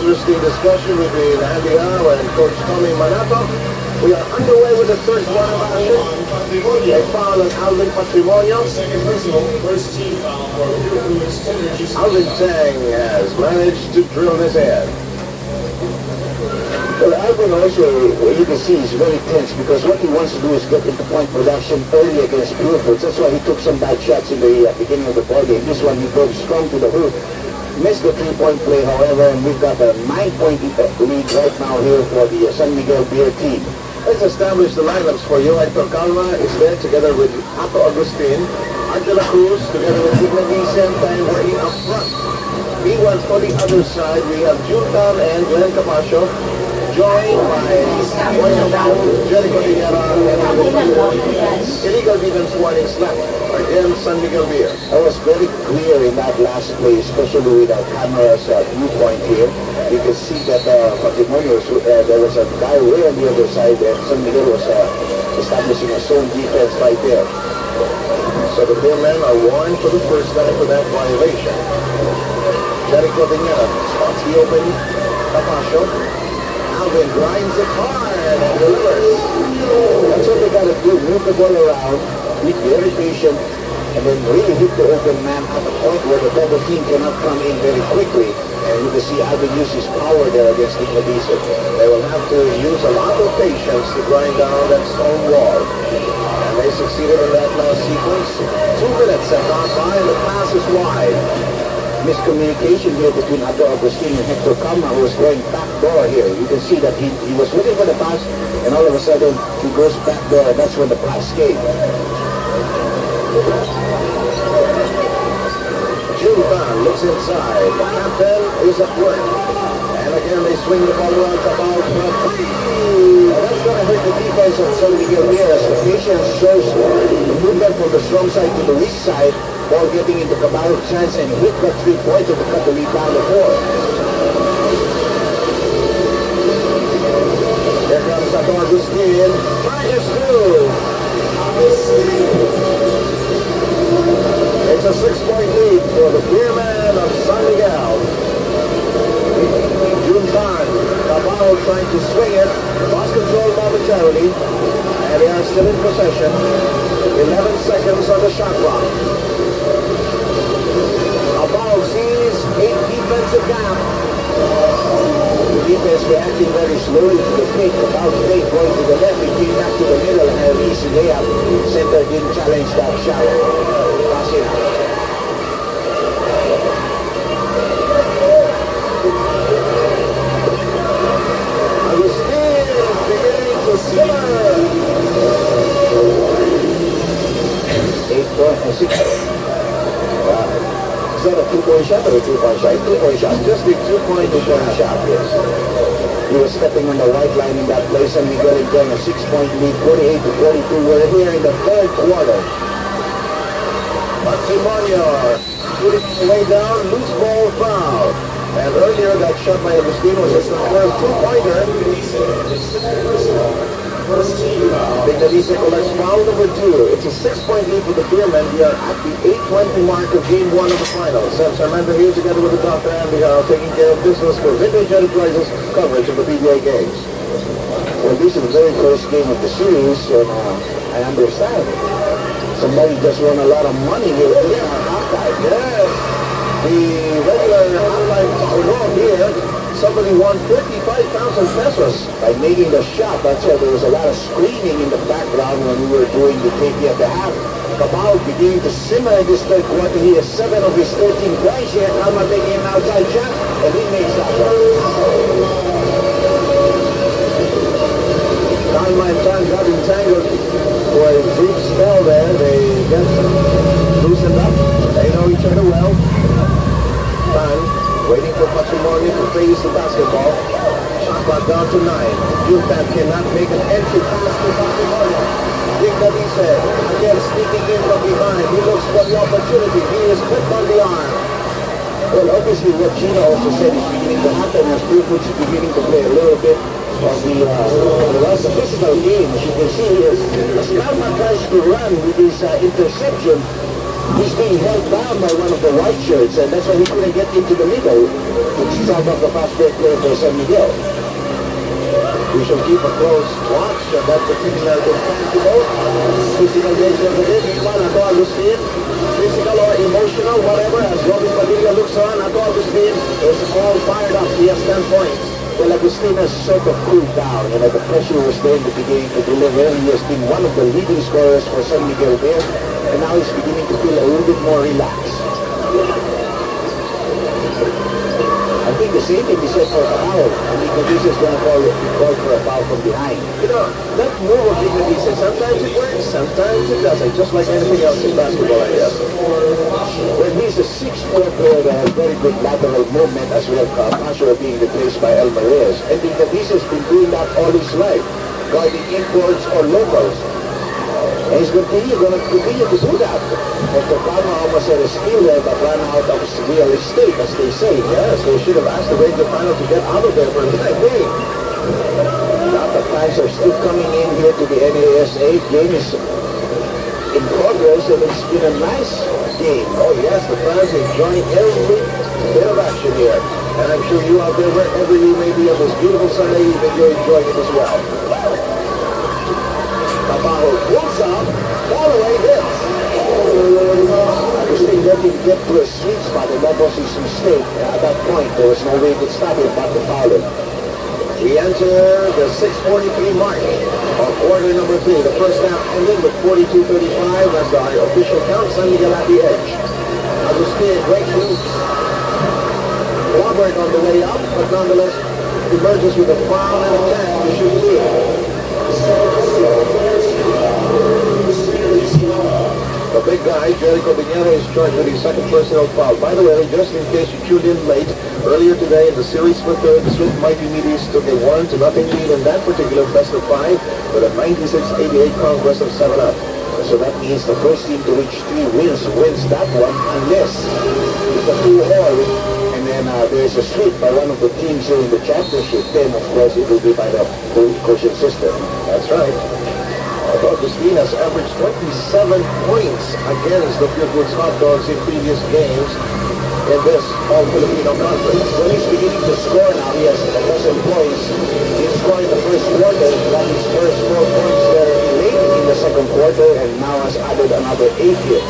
interesting discussion between Andy Howe and Coach Tommy Manato. We are underway with the third quarter of action. A foul on Alvin Patrimonio. Second personal, first team foul for Purefoods. Alvin Tang has managed to drill his head. Well, Alvin also, you can see, is very tense because what he wants to do is get into point production early against Purefoods. That's why he took some bad shots in the beginning of the ball game. This one he drove strong to the hoop. Missed the three-point play, however, and we've got a 9-point lead right now here for the San Miguel Beer team. Let's establish the lineups for you. Hector Calma is there together with Ato Agustin. Art de la Cruz together with Dignity Sentang working up front. Meanwhile, for the other side, we have Juntan and Glenn Camacho, joined by Jericho Higuera and illegal defense warning slap against San Miguel Beer. I was very clear in that last play, especially with our camera's viewpoint here. You can see that Patrimonio, there was a guy way on the other side, and San Miguel was establishing a zone defense right there. So the Beer men are warned for the first time for that violation. Jericho Higuera spots the open Camacho. Alvin grinds it hard and delivers. That's what they got to do, move the ball around, be very patient, and then really hit the open man at the point where the double team cannot come in very quickly. And you can see Alvin use his power there against Ignatius. They will have to use a lot of patience to grind down that stone wall. And they succeeded in that last sequence. 2 minutes have gone by and the pass is wide. Miscommunication here between Ato Agustin and Hector Calma, who was going back door here. You can see that he was looking for the pass, and all of a sudden he goes back door, and that's when the pass came. Juntan looks inside. The captain is at work. And again they swing the ball around about three. And that's going to hurt the defense of San Miguel here as the patience shows the movement from the strong side to the weak side. Ball getting into Caballo's chance and hit that 3-pointer to cut the lead down to 4. Here comes Ato Agustin. Tries to. It's a 6-point lead for the Beer man of San Miguel. Juntan. Caballo trying to swing it. Lost control momentarily. And they are still in possession. 11 seconds on the shot clock. Caballo sees a defensive gap. The defense reacting very slowly to the pick. About fake going to the left, he came back to the middle and had an easy layup. Center didn't challenge that shot. Pass it out. Agustin beginning to simmer. 6. Is that a 2-point shot or a 2-point shot? 2-point shot. Just a 2-point shot, yes. He was stepping on the white line in that place, and Miguel enjoying a 6-point lead, 48-42. We're here in the third quarter. Patrimonio putting it way down, loose ball foul. And earlier that shot by Agustin was just the first 2-pointer. First team foul. Ignatius collects foul number 2. It's a 6-point lead for the Beer men. We are at the 8:20 mark of game 1 of the finals. Sam Sarmento here together with the Dr. Andy Howe taking care of business for Vintage Enterprises coverage of the PBA games. Well, this is the very first game of the series, and I understand. Somebody just won a lot of money here. Yes. The regular halftime score here, somebody won 55,000 pesos by making the shot. That's why there was a lot of screaming in the background when we were doing the KP at the half. Cabal beginning to simmer in this third quarter. He has 7 of his 13 points here. Calma taking an outside shot, and he makes that one. Calma and Tan got entangled for a brief spell there. They get loosened up. They know each other well. Tan waiting for Patrimonio to face the basketball. Shot clock down to 9. Juntan cannot make an entry pass to Patrimonio. Dignatius again sneaking in from behind. He looks for the opportunity. He is clipped on the arm. Well, obviously what Gina also said is beginning to happen as Purefoods is beginning to play a little bit of the physical game. As you can see, as Calma tries to run with his interception, He's being held down by one of the white shirts, and that's why he couldn't get into the middle to start off the fast break play for San Miguel. We shall keep a close watch of that particular intangible. Physical nature of the game. Meanwhile, Nato Agustin, physical or emotional, whatever, as Robin Padilla looks on, Nato Agustin is all fired up. He has 10 points. Well, Agustin has sort of cooled down. You know, the pressure was there in the beginning to deliver. He has been one of the leading scorers for San Miguel there, and now he's beginning to feel a little bit more relaxed. I think the same thing is said for a foul. I mean, this is going to call for a foul from behind. You know, that move of Ignatius, sometimes it works, sometimes it doesn't, just like anything else in basketball, I guess. Well, he's a 6'4" player that has very good lateral movement as well, Castro being replaced by El Marez. And Ignatius has been doing that all his life, guarding imports or locals. And he's going to continue to do that. But the Obama almost had a steal there, but ran out of real estate, as they say. Yes, they should have asked the Ranger final to get out of there for the night game. Now the fans are still coming in here to the NASA. Game is in progress, and it's been a nice game. Oh yes, the fans enjoying every bit of action here. And I'm sure you out there, wherever you may be on this beautiful Sunday evening, you're enjoying it as well. Tabajo pulls up, all the way hits. I was thinking that he could get to a sweet spot, and that was his mistake. At that point, there was no way he could stop it but to foul him. We enter the 6:43 mark of quarter number 3. The first half ended with 42-35 as the official count. San Miguel at the edge. Agustin breaks loose. Robert on the way up, but nonetheless emerges with a foul and a chance to shoot two. The big guy, Jericho Viñera, is charged with his second personal foul. By the way, just in case you tuned in late, earlier today in the series split third, the Swift Mighty Meaties took a 1-0 lead in that particular best of 5 with a 96-88 conquest of 7-up. So that means the first team to reach 3 wins that one, unless it's a 2-all, and then there's a sweep by one of the teams here in the championship. Then, of course, it will be by the coaching system. That's right. Agustin has averaged 27 points against the Purefoods Hotdogs in previous games in this All-Filipino Conference. Well, he's beginning to score now. He has 11 points. He scored in the first quarter, got his first 4 points there late in the second quarter, and now has added another 8 here.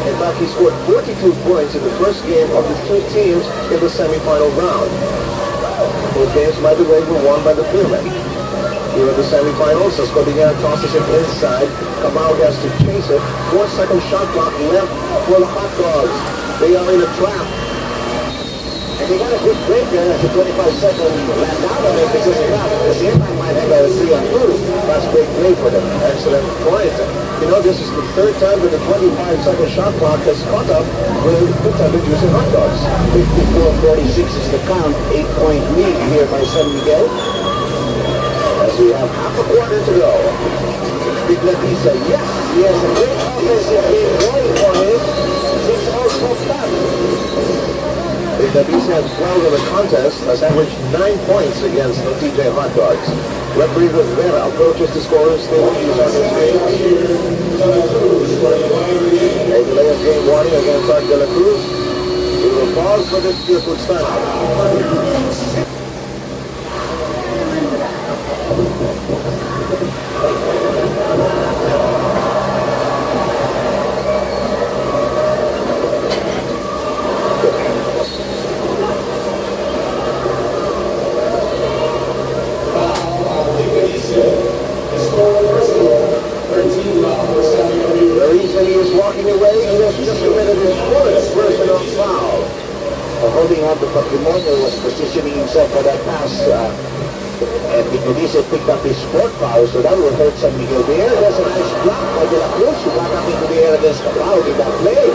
In fact, he scored 42 points in the first game of the two teams in the semifinal round. Both games, by the way, were won by the Philmen. Here in the semifinals, Escobar tosses it inside. Kamau has to chase it. 4-second shot clock left for the Hotdogs. They are in a trap. And they got a good break there at the 25-second left out of it because the same time might have a 3-on-2. Fast break play for them. Excellent point. You know, this is the third time that the 25-second shot clock has caught up with the intended using Hotdogs. 54-46 is the count. 8-point lead here by San Miguel. As we have half a quarter to go. Big Latisa, yes, he has a great offensive game going for him. He's all popped up. Big Latisa has 12 in the contest, has averaged 9 points against the TJ Hotdogs. Referee Rivera approaches the scorers table. He's on his game. A delay of game warning against Art De La Cruz. We will pause for this Purefoods timeout. The reason he was walking away, he has just committed his fourth personal foul. Holding on to Patrimonio was positioning himself for that pass. And Ignatius picked up his fourth foul, so that will hurt San Miguel there. There's a nice block by De La Cruz, who got up into the air against the crowd in that play.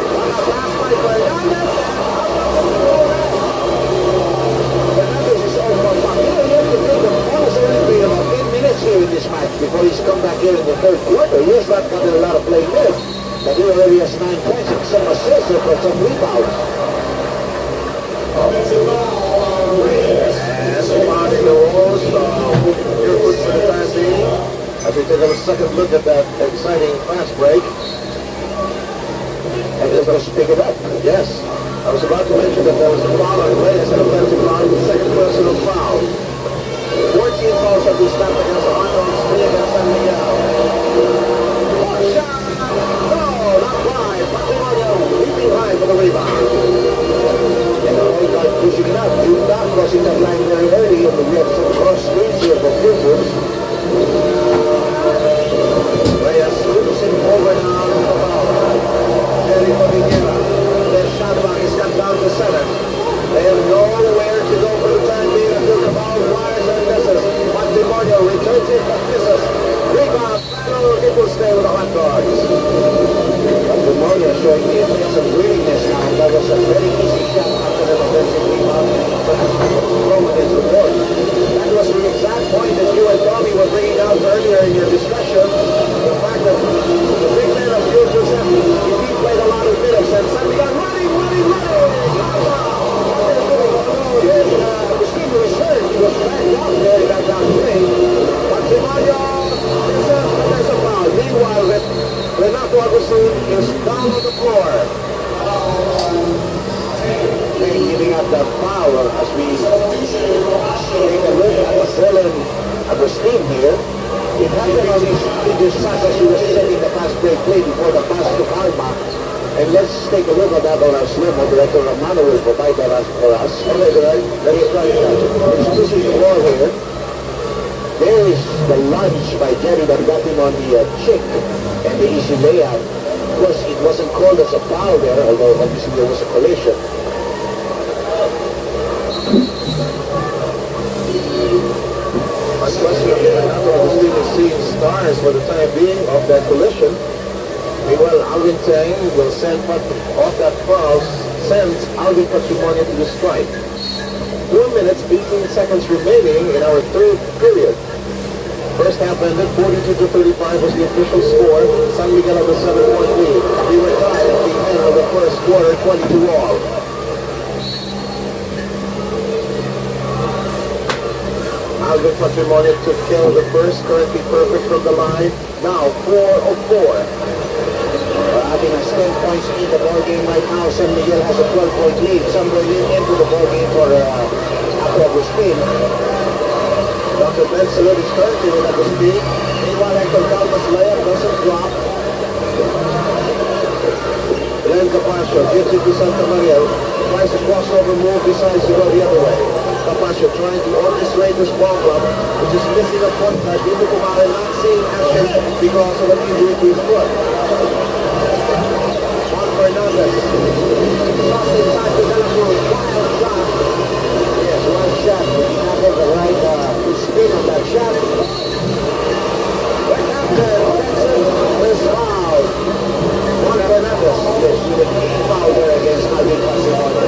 Fernandez is all for back. You have to take the bonus only about 10 minutes here in this match before he's come back here in the third quarter. He has not gotten a lot of play minutes, but he already has 9 points and some assists for some rebounds. And spotting the walls, Purefoods for the time being. As we take a second look at that exciting fast break. And They just pick it up. Yes. I was about to mention that there was a foul on the way. I said offensive foul, the second personal foul. 14 fouls have been snapped against the Hotdogs, 3 against San Miguel. Oh, shot! No, not wide. Patrimonio leaping high for the rebound. And the whole guy pushing it up. You're not crossing that line very early, and we have some cross screens here for Purefoods. Reyes losing over now to the foul. Jerry Miguel. Their shot clock is cut down to 7. They have nowhere to go for the time being until the ball flies and misses. Patrimonio returns it, but misses. Rebound. It will stay with the Hotdogs. Patrimonio showing the offensive willingness now. That was a very easy shot after the offensive rebound. Roman is the board. That was the exact point that you and Tommy were bringing out earlier in your discussion. The fact that the big man of Pure Giuseppe, he played a lot of minutes, and suddenly got running! Agustin was hurt. He was dragged out there. He got down playing. Patrimonio, there's a foul. Meanwhile, Renato Agustin is down on the floor. And giving up that foul as we take a look at Dylan Agustin here. It happened on his previous shot as he was setting the fast break play before the pass to Alba. And let's take a look at that on our slow-mo. Director Romano will provide that for us. Okay, right. Let's try it out. This is the ball here. There is the lunge by Jerry that got him on the cheek and the easy layup. Of course, it wasn't called as a foul there, although obviously there was a collision. Unquestionably, Renato Agustin is seeing stars for the time being of that collision. Meanwhile, Alvin Tang will send off that foul, sends Alvin Patrimonio to the strike. 4 minutes, 18 seconds remaining in our third period. First half ended, 42-35 was the official score. San Miguel had a 7-point lead. We were tied at the end of the first quarter, 22-all. Alvin Patrimonio took care of the first, currently perfect from the line. Now 4 of 4. Having a 10 points in the ball game right now, San Miguel has a 12-point lead. Somewhere into the ball game for Agustin. Dr. Benson is currently with Agustin. Meanwhile, Hector Calva's layup doesn't drop. Glenn Capaccio gives it to Santa Maria. Tries a crossover move, decides to go the other way. Capaccio trying to orchestrate this ball club, which is missing a point guard. Dito Kumare not seeing action because of an injury to his foot. Fernandez. Toss inside to Delacruz. Wild shot. Yes, one shot. He did not have the right to spin on that shot. Right after Benson is fouled. Juan Fernandez is with a key foul there against Alvin Patrimonio.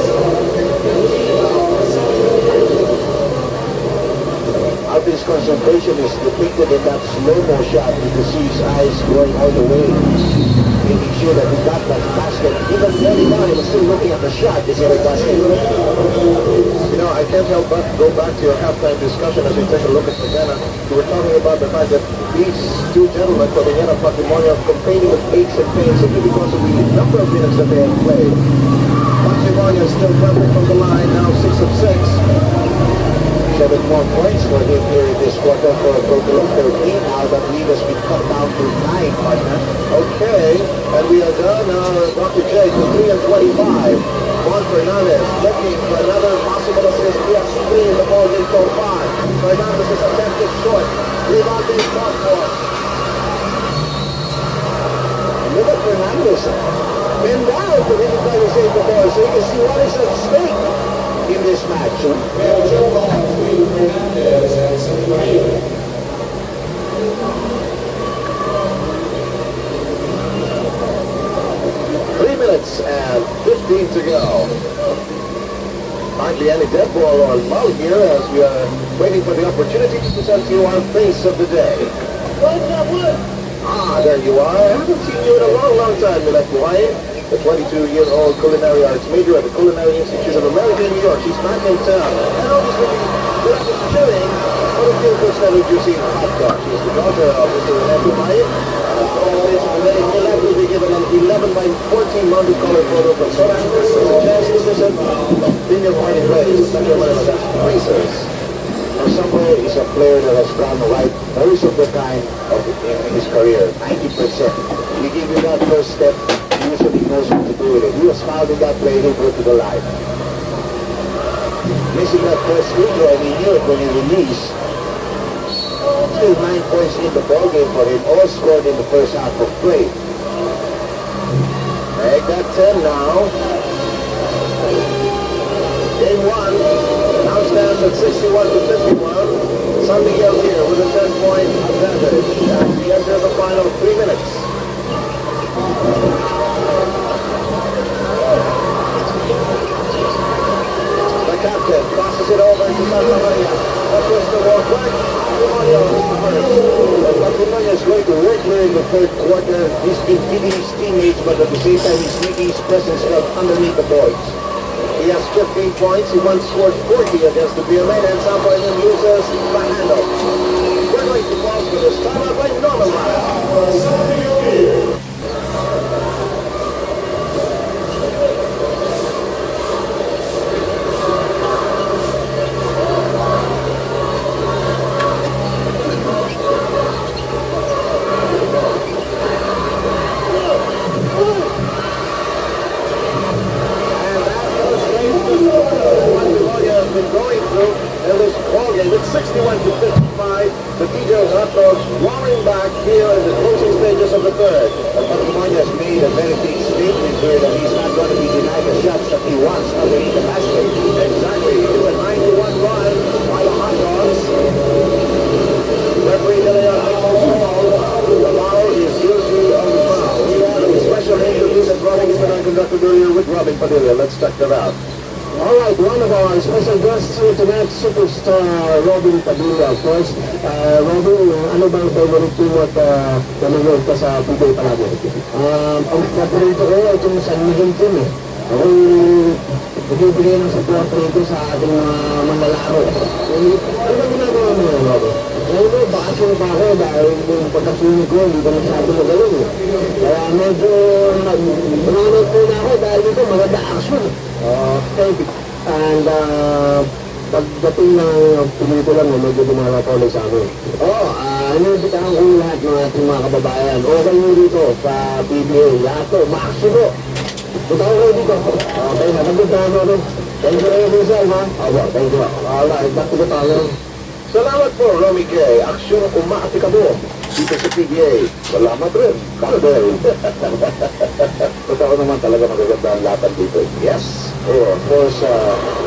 Alvin's concentration is depicted in that slow-mo shot. You can see his eyes going all the way, making sure that he got that basket. Even early on, he was still looking at the shot to get a basket. You know, I can't help but go back to your halftime discussion as we take a look at Medina. We were talking about the fact that these two gentlemen, Medina and Patrimonio, are complaining with aches and pains simply because of the number of minutes that they have played. Patrimonio is still perfect from the line, now 6 of 6. 7 more points for him here in this quarter for a total of 13. Now that lead has been cut down to 9, partner. Okay, and we are done now. Dr. J to 3 and 25. Juan Fernandez looking for another possible assist. He has 3 in the ball game so far. Fernandez is attempted short. Rebounding shot for. Look at Fernandez. Bend down to hit it by the save the ball so you can see what is at stake in this match. 3 minutes and 15 to go. Hardly any dead ball or foul here as we are waiting for the opportunity to present to you our face of the day. Ah, there you are. I haven't seen you in a long time, Miguel. The 22-year-old culinary arts major at the Culinary Institute of America in New York. She's back in town. And obviously, this is chilling. What a beautiful sandwich you see in Hotdog. She's the daughter of Mr. Renato Mayer. Will be given an 11 by 14 multicolored photo from South Africa. Chance to visit Vineyard Wine and Ways. That's one of the racers. Samuel is a player that has gone right most of the time in his career, 90%. You give him that first step, he usually knows what to do with it. He was fouled in that play, he go to the line. Missing that first free throw, and he knew it when he released. Still 9 points in the ballgame for him, all scored in the first half of play. Make that 10 now. Game 1. Now stands at 61 to 51. San Miguel here with a 10-point advantage as we enter the final 3 minutes. The captain passes it over to Santa Maria. That was the walk back. Patrimonio is going to work here in the third quarter. He's been feeding his teammates, but at the same time he's making his presence felt underneath the boards. He has 15 points. He once scored 40 against the BMA, and Sampa then uses the handle. We're going to pause for this time out by normal line. It's 61 to 55. The DJ Hotdogs roaring back here in the closing stages of the third. Patrimonio has made a very big statement here that he's not going to be denied the shots that he wants underneath the basket. Exactly. He did a 91 run by the Hotdogs. Referee De Leon makes his call. The foul is guilty of the foul. We had a special interview that Robbie Gibson conducted earlier with Robin Padilla. Let's check that out. Alright, one of our special guests here tonight, superstar Robin Padilla, of course. Robin, ano ba ang favorite team at nanonood ka sa PBA palagi? Ang favorite ko, itong San Miguel team eh. Ako nagbibigay ng support rito sa ating mga lalaro. Ano ba ginagawa mo yan, Robin? Ngayon, bakasyon pa ako dahil yung pagkasunig ko, hindi ko masyado magaling eh. Kaya medyo nanonood muna ako dahil dito maganda action. Okay. And pagdating ng pelikula mo, medyo dumaraw ulit sa amin. Inibitahan ko lahat ng ating mga kababayan. Okay nyo dito sa PBA. Lahat to, maksimo. Punta ko kayo dito. Okay, nagagpuntahan mo rin. Thank you very much, ha? Thank you. Alright, back to the tayo. Salamat po, Romy K. Aksyon umaati ka mo. Dito sa PBA. Salamat rin. Kalabel. Totoo naman talaga magaganda ang laban dito. Yes. Of course,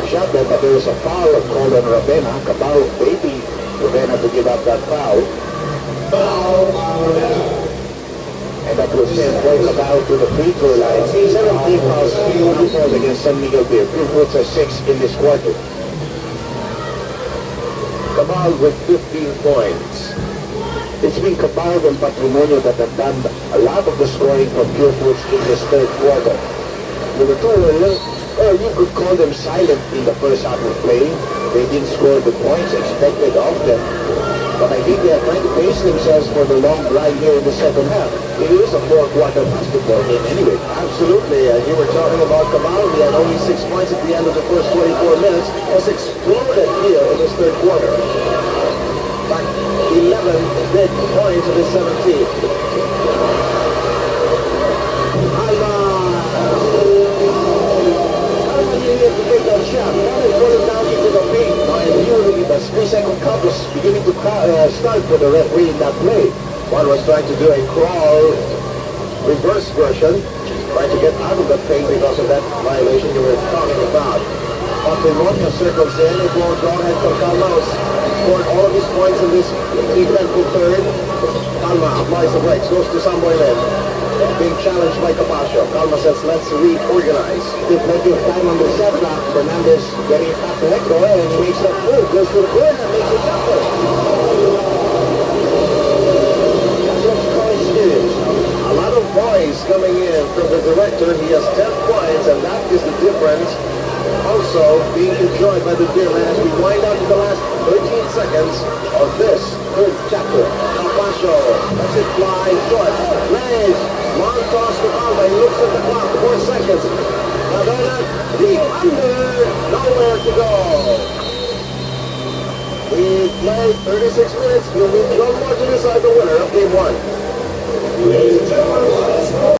shot there, but there was a foul called on Ravena. Cabal waiting Ravena to give up that foul. And that will send Boy Cabal to the free throw line. 17 fouls against San Miguel Beer. Purefoods are 6 in this quarter. Cabal with 15 points. It's been Cabal and Patrimonio that have done a lot of the scoring for Purefoods in this third quarter. The two you could call them silent in the first half of play. They didn't score the points expected of them. But I think they are trying to pace themselves for the long drive here in the second half. It is a four-quarter basketball game anyway. Absolutely. And you were talking about Cabal. He had only 6 points at the end of the first 24 minutes. Has exploded here in this third quarter. Back 11 big points in his 17. To take that shot. Now they put it down into the paint. Now immediately the 3-second count was beginning to start for the referee in that play. One was trying to do a crawl reverse version, trying to get out of the paint because of that violation you were talking about. Patrimonio circles in, it won't go ahead for Calma's. Scored all of his points in this eventful third. Calma applies the brakes, goes to Samuel. Being challenged by Capascio. Calma says, let's reorganize. With plenty of time on the shot clock, Fernandez getting it back to Hector, and he makes that move, goes to the corner, makes it jumper. That's what Coyce is. A lot of points coming in from the director. He has 10 points, and that is the difference. Also being enjoyed by the beer man as we wind out to the last 13 seconds of this third chapter. Capascio, lets it fly short. Blaze, long toss to Calma. looks at the clock, 4 seconds. Now they're not deep under, nowhere to go. We played 36 minutes. We'll need 12 more to decide the winner of game 1. Ladies and gentlemen,